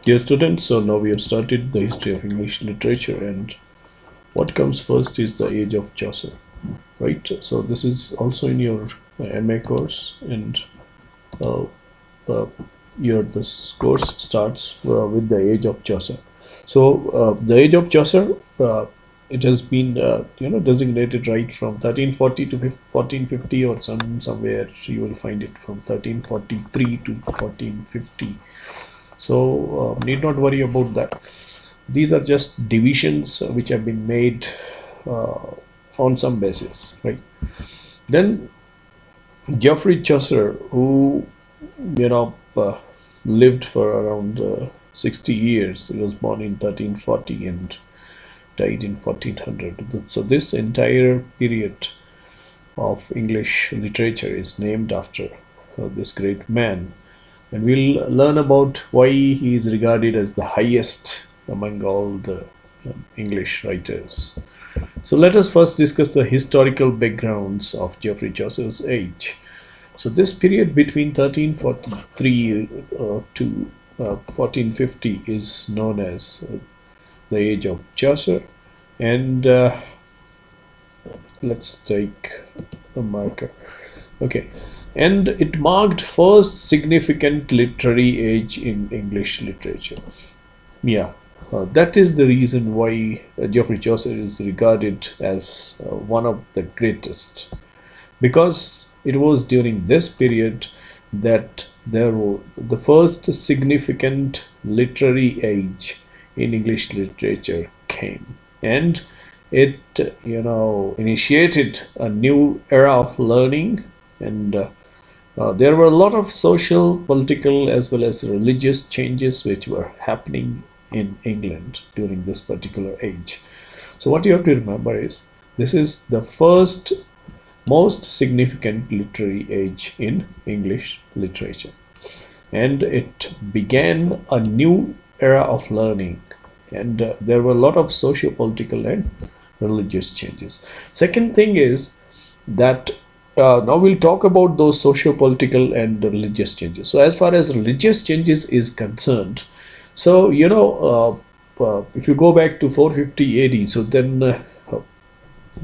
Dear students, so now we have started the history of English literature, and what comes first is the Age of Chaucer, right? So this is also in your MA course, and uh, uh, this course starts with the Age of Chaucer. So the Age of Chaucer, it has been designated right from 1340 to 1450, or somewhere you will find it from 1343 to 1450. So need not worry about that. These are just divisions which have been made uh, on some basis, right? Then Geoffrey Chaucer, who you know uh, lived for around 60 years. He was born in 1340 and died in 1400. So this entire period of English literature is named after this great man, and we'll learn about why he is regarded as the highest among all the English writers. So let us first discuss the historical backgrounds of Geoffrey Chaucer's age. So this period between 1343 to 1450 is known as the Age of Chaucer, and let's take a marker. Okay, and it marked first significant literary age in English literature. Yeah, that is the reason why Geoffrey Chaucer is regarded as one of the greatest, because it was during this period that there was the first significant literary age in English literature came, and it initiated a new era of learning, and there were a lot of social, political, as well as religious changes which were happening in England during this particular age. So what you have to remember is this is the first most significant literary age in English literature, and it began a new era of learning, and there were a lot of socio-political and religious changes. Second thing is that now we'll talk about those socio-political and religious changes. So as far as religious changes is concerned, so if you go back to 450 AD, so then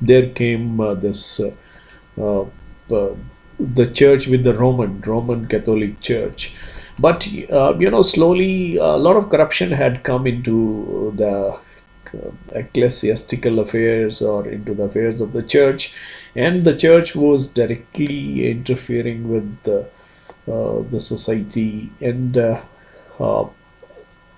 there came this uh, uh, the church with the Roman Catholic Church, but slowly a lot of corruption had come into the ecclesiastical affairs, or into the affairs of the church, and the church was directly interfering with the society. And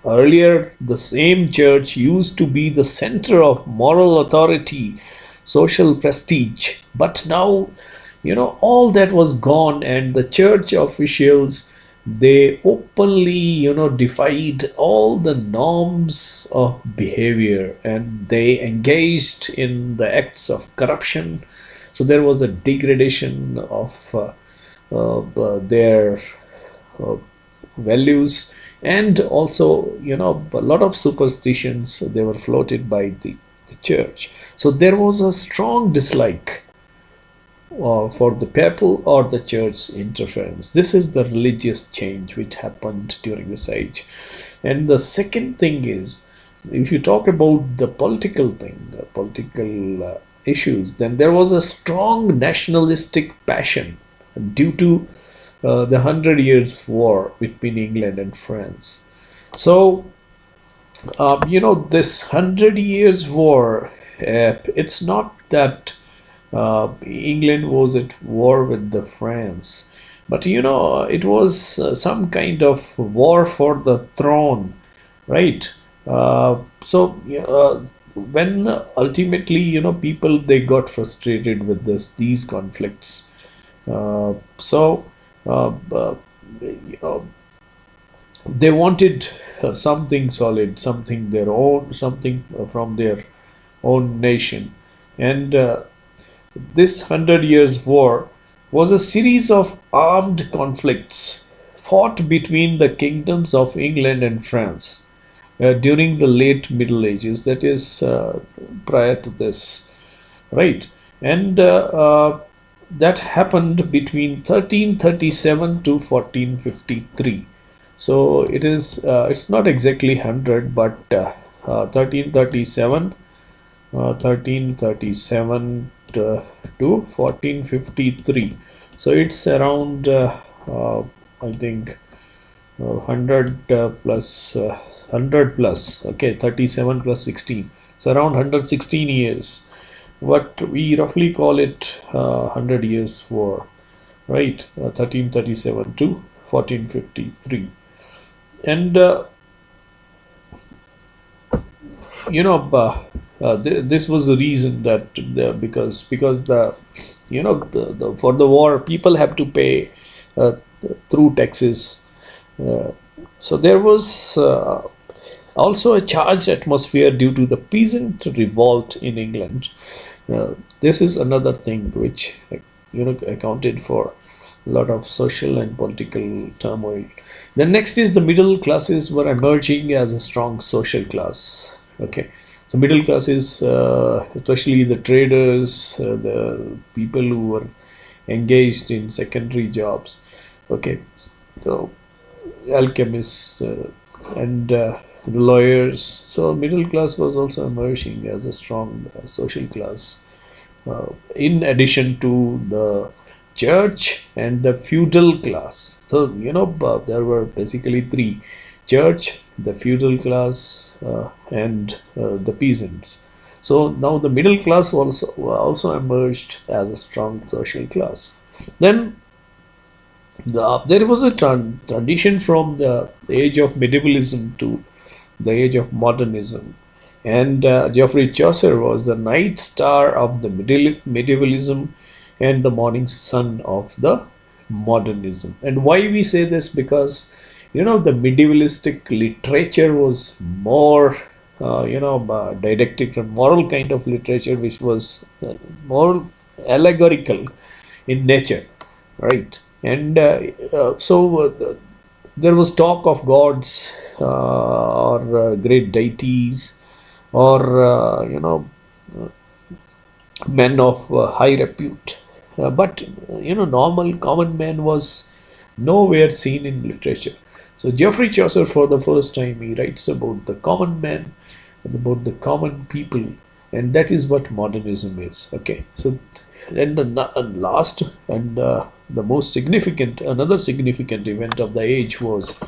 earlier, the same church used to be the center of moral authority, social prestige, but now all that was gone, and the church officials, they openly defied all the norms of behavior, and they engaged in the acts of corruption. So there was a degradation of their uh, values, and also a lot of superstitions, they were floated by the church. So there was a strong dislike for the papal or the church interference. This is the religious change which happened during this age. And the second thing is, if you talk about the political thing, political issues, then there was a strong nationalistic passion due to the Hundred Years' War between England and France. So, this Hundred Years' War, it's not that England was at war with the France, but it was some kind of war for the throne, right? When ultimately people, they got frustrated with these conflicts, so you know they wanted something solid, something their own, something from their own nation, and this Hundred Years' War was a series of armed conflicts fought between the kingdoms of England and France during the late Middle Ages, that is, prior to this, right? And that happened between 1337 to 1453. So it's not exactly 100, but 1337 1337 to 1453. So it's around, I think, 100 plus 100 plus. Okay, 37 plus 16. So around 116 years. What we roughly call it 100 years war, right? 1337 to 1453. And this was the reason that because for the war people have to pay uh, through taxes. uh, so there was also a charged atmosphere due to the peasant revolt in England. This is another thing which accounted for a lot of social and political turmoil. The next is the middle classes were emerging as a strong social class. Okay, so middle classes, especially the traders, the people who were engaged in secondary jobs. Okay, so alchemists and the lawyers. So middle class was also emerging as a strong social class, in addition to the church and the feudal class. So there were basically three: church, the feudal class, and the peasants. So now the middle class also emerged as a strong social class. Then there was a transition from the age of medievalism to the age of modernism. And Geoffrey Chaucer was the night star of the medievalism and the morning sun of the modernism. And why we say this? Because the medievalistic literature was more didactic and moral kind of literature, which was more allegorical in nature, right? And there was talk of gods, or great deities, or men of high repute. But normal common man was nowhere seen in literature. So Geoffrey Chaucer, for the first time, he writes about the common man and about the common people, and that is what modernism is. Okay, so then last and the most significant, another significant event of the age was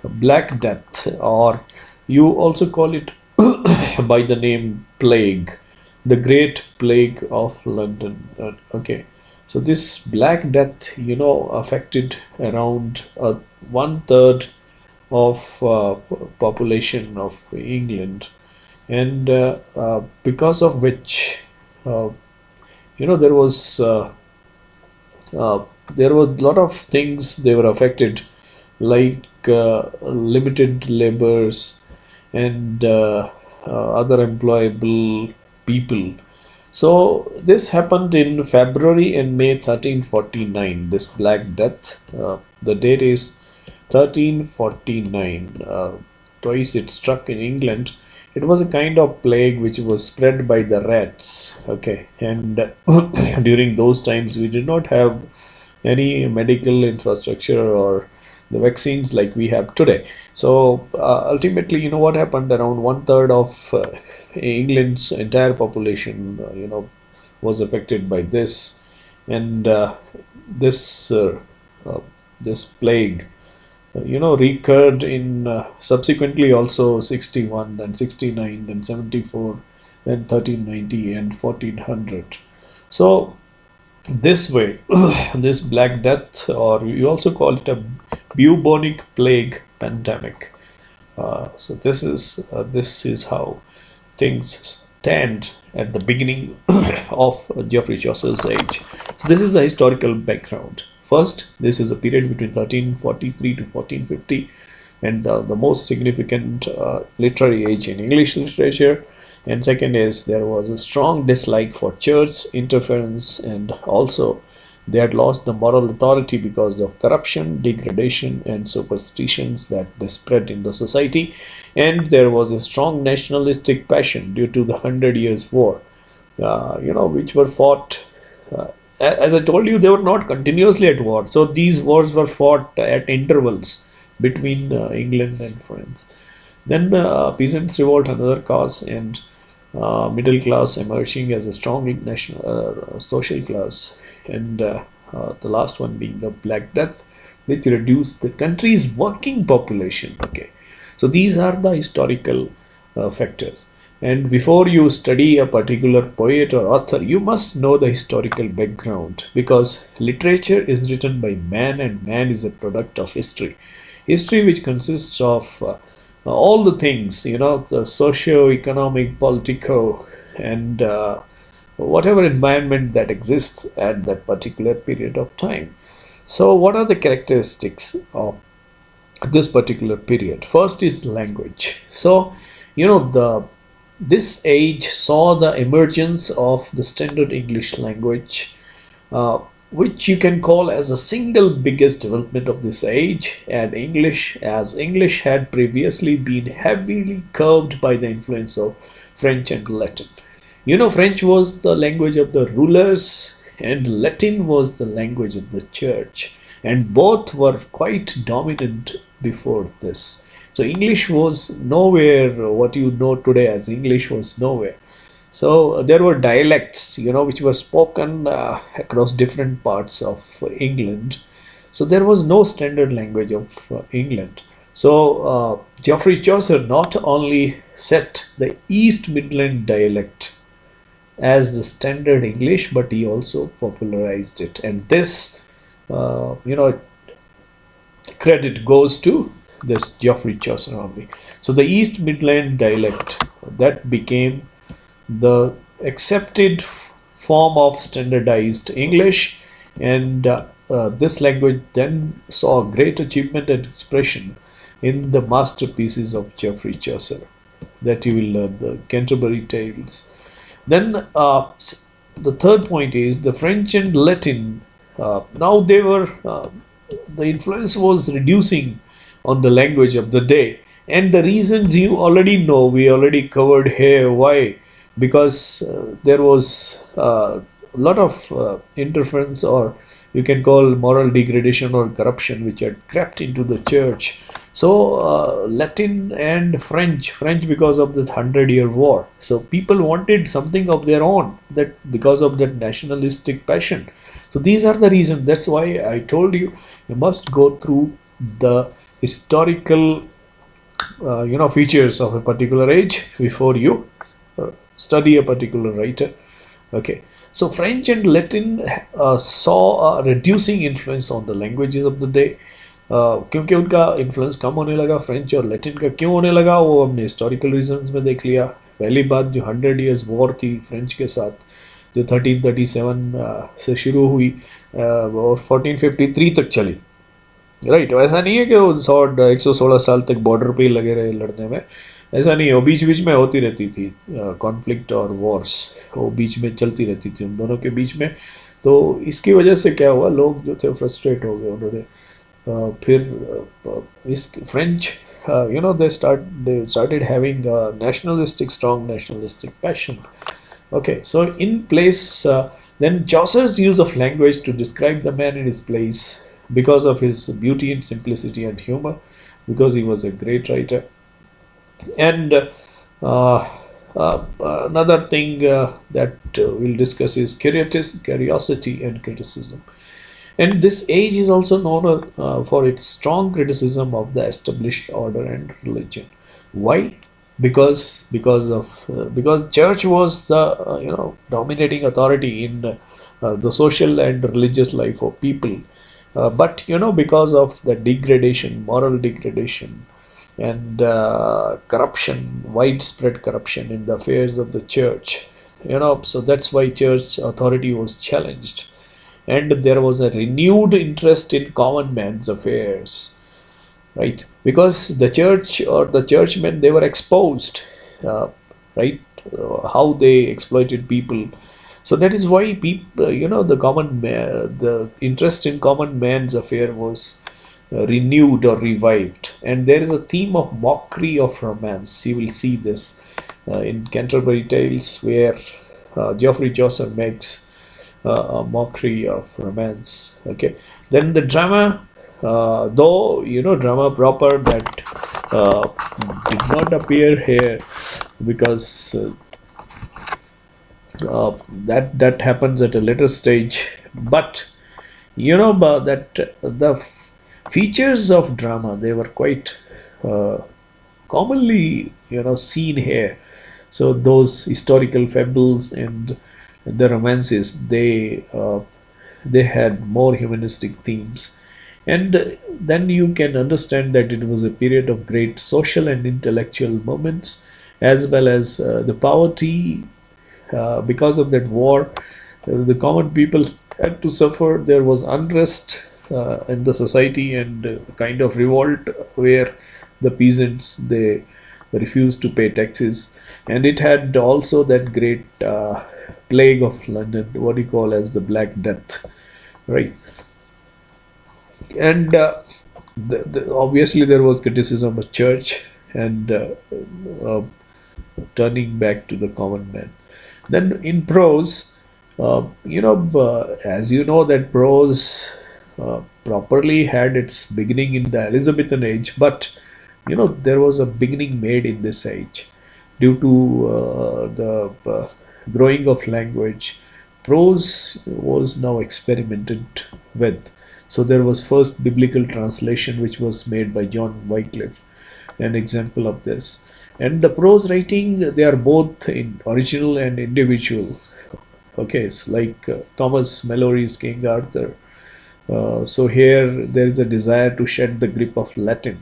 Black Death, or you also call it by the name Plague, the Great Plague of London. Okay, so this Black Death, affected around one third of population of England, and because of which, uh, you know, there was uh, there were a lot of things they were affected, like limited labors and other employable people. So this happened in February and May 1349. This Black Death. The date is 1349. Twice it struck in England. It was a kind of plague which was spread by the rats. Okay, and during those times we did not have any medical infrastructure or the vaccines like we have today. So ultimately, what happened? Around one third of England's entire population, was affected by this, and this uh, this plague, recurred in subsequently also 61, then 69, then 74, then 1390 and 1400. So this way, this Black Death, or you also call it a bubonic plague pandemic. So this is how things stand at the beginning of Geoffrey Chaucer's age. So this is a historical background. First, this is a period between 1343 to 1450, and the most significant literary age in English literature. And second is there was a strong dislike for church interference, and also they had lost the moral authority because of corruption, degradation, and superstitions that they spread in the society. And there was a strong nationalistic passion due to the Hundred Years' War, which were fought. As I told you, they were not continuously at war. So these wars were fought at intervals. between England and France. Then peasants revolt, another cause, and middle class emerging as a strong national social class, and the last one being the Black Death, which reduced the country's working population. Okay, so these are the historical factors. And before you study a particular poet or author, you must know the historical background, because literature is written by man and man is a product of history. History, which consists of all the things, the socio-economic, political, and whatever environment that exists at that particular period of time. So, what are the characteristics of this particular period? First is language. So, the this age saw the emergence of the standard English language, uh, which you can call as the single biggest development of this age. And English, as English had previously been heavily curbed by the influence of French and Latin. French was the language of the rulers, and Latin was the language of the church, and both were quite dominant before this. So English was nowhere. What you know today as English was nowhere. So there were dialects, which were spoken across different parts of England. So there was no standard language of England. So Geoffrey Chaucer not only set the East Midland dialect as the standard English, but he also popularized it. And this, credit goes to this Geoffrey Chaucer only. So the East Midland dialect, that became the accepted form of standardized English, and this language then saw great achievement and expression in the masterpieces of Geoffrey Chaucer that you will learn, the Canterbury Tales. Then the third point is the French and Latin. Now they were the influence was reducing on the language of the day, and the reasons you already know. We already covered here. Why? Because there was a lot of interference, or you can call moral degradation or corruption, which had crept into the church. So Latin and French because of the 100-Year War. So people wanted something of their own, that because of that nationalistic passion. So these are the reasons. That's why I told you must go through the historical features of a particular age before you study a particular writer. Okay, so French and Latin saw a reducing influence on the languages of the day. क्योंकि उनका influence कम होने लगा. French और Latin का क्यों होने लगा वो हमने हिस्टोरिकल रीजंस में देख लिया. पहली बात, जो 100 years वॉर थी फ्रेंच के साथ, जो 1337 से शुरू हुई और 1453 तक चली. राइट, ऐसा नहीं है कि वो 116 साल तक बॉर्डर पे ही लगे रहे लड़ने में. ऐसा नहीं है, वो बीच बीच में होती रहती थी कॉन्फ्लिक्ट और वॉर्स, वो बीच में चलती रहती थी उन दोनों के बीच में. तो इसकी वजह से क्या हुआ, लोग जो थे फ्रस्ट्रेट हो गए. उन्होंने फिर इस French they started having a strong nationalistic passion. Okay, so in place, then Chaucer's use of language to describe the man in his place, because of his beauty and simplicity and humor, because he was a great writer. And another thing that we'll discuss is curiosity and criticism. And this age is also known for its strong criticism of the established order and religion. Why? Because church was the dominating authority in the social and religious life of people. But because of the degradation, moral degradation, and corruption, widespread corruption in the affairs of the church, so that's why church authority was challenged, and there was a renewed interest in common man's affairs, right? Because the church or the churchmen, they were exposed, right, how they exploited people. So that is why people, the interest in common man's affair was renewed or revived. And there is a theme of mockery of romance. You will see this in Canterbury Tales, where Geoffrey Chaucer makes a mockery of romance. Okay, then the drama though drama proper that did not appear here because that happens at a later stage. But that the features of drama, they were quite uh, commonly seen here. So those historical fables and the romances, they had more humanistic themes. And then you can understand that it was a period of great social and intellectual moments, as well as the poverty. Because of that war, the common people had to suffer. There was unrest in the society, and kind of revolt where the peasants, they refused to pay taxes. And it had also that great plague of London, what you call as the Black Death, right? And obviously there was criticism of church and uh, turning back to the common man. Then in prose, as you know, that prose properly had its beginning in the Elizabethan age, but there was a beginning made in this age due to the growing of language. Prose was now experimented with. So there was first biblical translation which was made by John Wycliffe, an example of this. And the prose writing, they are both in original and individual. Okay, it's like Thomas Malory's King Arthur. So here there is a desire to shed the grip of Latin,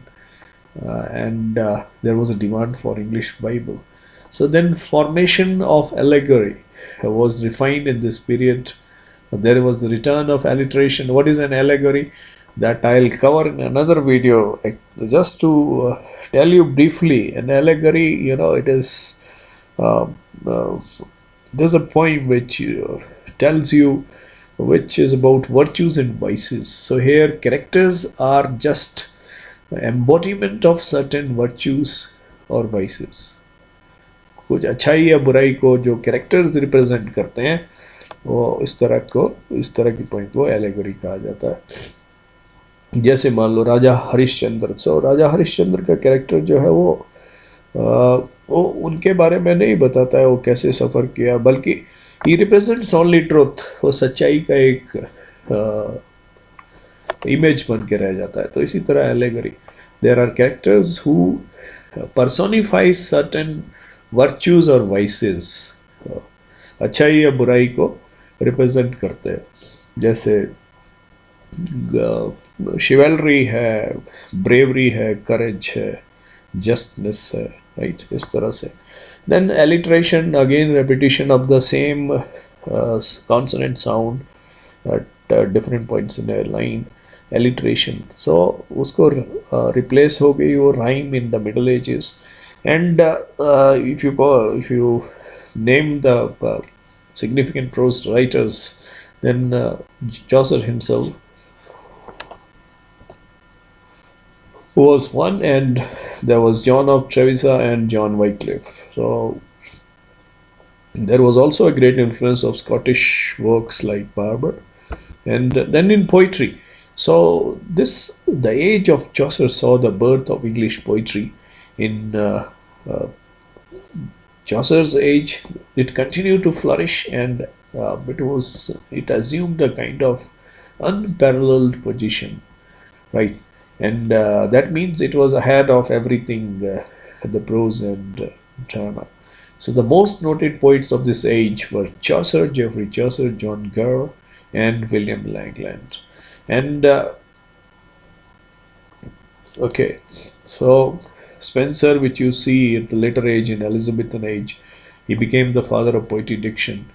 and there was a demand for English Bible. So then formation of allegory was refined in this period. There was the return of alliteration. What is an allegory? That I'll cover in another video. Just to tell you briefly, an allegory, it is uh, uh, there's a poem which tells you, which is about virtues and vices. So here characters are just embodiment of certain virtues or vices. कुछ अच्छाई या बुराई को जो characters represent करते हैं, वो इस तरह की पॉइंट को एलेगरी कहा जाता है. जैसे मान लो राजा हरिश्चंद्र. सो राजा हरिश्चंद्र का कैरेक्टर जो है वो उनके बारे में नहीं बताता है वो कैसे सफ़र किया, बल्कि ही रिप्रेजेंट्स ओनली ट्रुथ. वो सच्चाई का एक इमेज बन के रह जाता है. तो इसी तरह allegory, there are characters who personifies certain virtues और वाइसेस, अच्छाई या बुराई को रिप्रेजेंट करते हैं. जैसे शिवेलरी है, ब्रेवरी है, करेज है, जस्टनेस है, राइट, इस तरह से. Then alliteration, again repetition of the same consonant sound at different points in a line, alliteration. So उसको रिप्लेस हो गई वो rhyme in the middle ages. And if you name the significant prose writers, then Chaucer himself was one, and there was John of Trevisa and John Wycliffe. So there was also a great influence of Scottish works like Barber. And then in poetry, so the age of Chaucer saw the birth of English poetry. In uh, Chaucer's age, it continued to flourish, and it assumed a kind of unparalleled position, right? And that means it was ahead of everything, the prose and drama. So the most noted poets of this age were Chaucer, Geoffrey Chaucer, John Gower, and William Langland. And okay, so Spenser, which you see at the later age, in Elizabethan age, he became the father of poetic diction,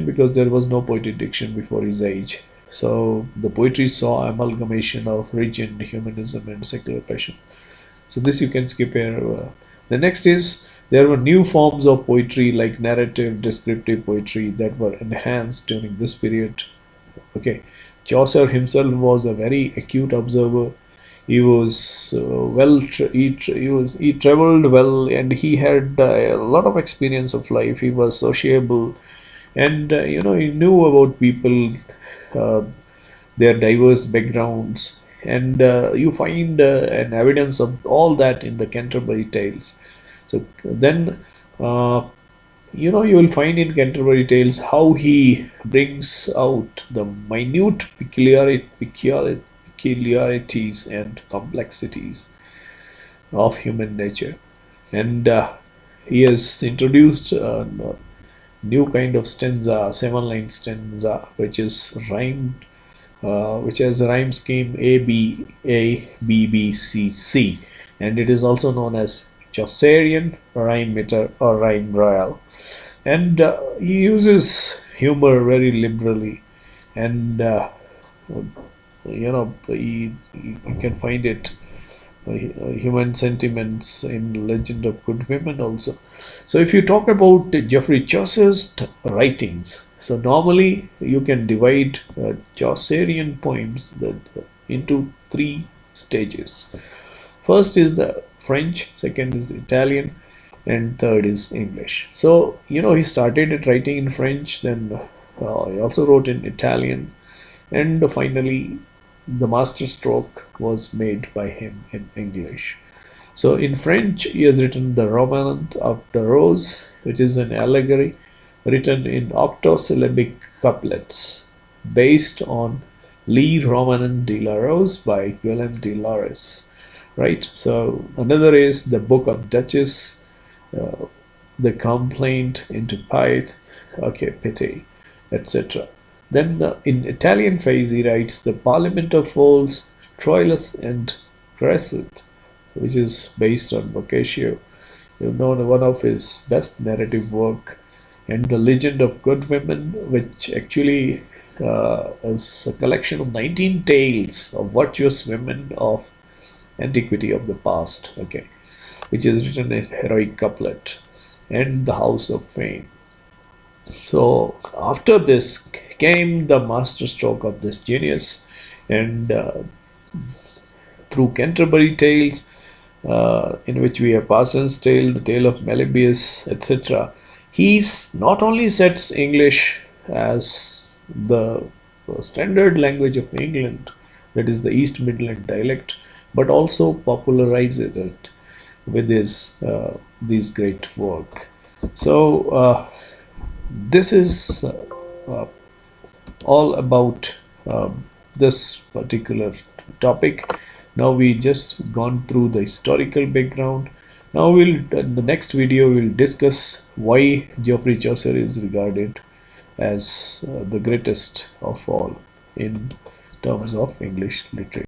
because there was no poetic diction before his age. So the poetry saw amalgamation of rigid humanism and secular passion. So this you can skip here. The next is, there were new forms of poetry like narrative, descriptive poetry that were enhanced during this period. Okay, Chaucer himself was a very acute observer. He was he traveled well, and he had a lot of experience of life. He was sociable, and he knew about people. Uh, their diverse backgrounds, and you find an evidence of all that in the Canterbury Tales. So then, you will find in Canterbury Tales how he brings out the minute peculiarities and complexities of human nature, and he has introduced new kind of stanza, 7 line stanza, which is rhymed, which has a rhyme scheme A B C C, and it is also known as Chaucerian rhyme meter or rhyme royal. And he uses humor very liberally, and you can find it human sentiments in Legend of Good Women also. So if you talk about Geoffrey Chaucer's writings, so normally you can divide Chaucerian poems into 3 stages. First is the French, second is Italian, and third is English. So he started it writing in French, then he also wrote in Italian, and finally the masterstroke was made by him in English. So in French, he has written the Roman of the Rose, which is an allegory written in octosyllabic couplets based on Le Roman de la Rose by Guillaume de Lares. Right? So another is the Book of Duchess, uh, the Complaint into Pied, okay, Pity, etc. Then in Italian phase, he writes the Parliament of Fools, Troilus and Crescent, which is based on Boccaccio, one of his best narrative work, and the Legend of Good Women, which actually is a collection of 19 tales of virtuous women of antiquity of the past, okay, which is written in heroic couplet, and the House of Fame. So after this came the masterstroke of this genius, and through Canterbury Tales, in which we have Parsons' Tale, the Tale of Melibœus, etc. He not only sets English as the standard language of England, that is the East Midland dialect, but also popularizes it with his these great work. So this is all about this particular topic. Now we just gone through the historical background. Now we'll in the next video we'll discuss why Geoffrey Chaucer is regarded as the greatest of all in terms of English literature.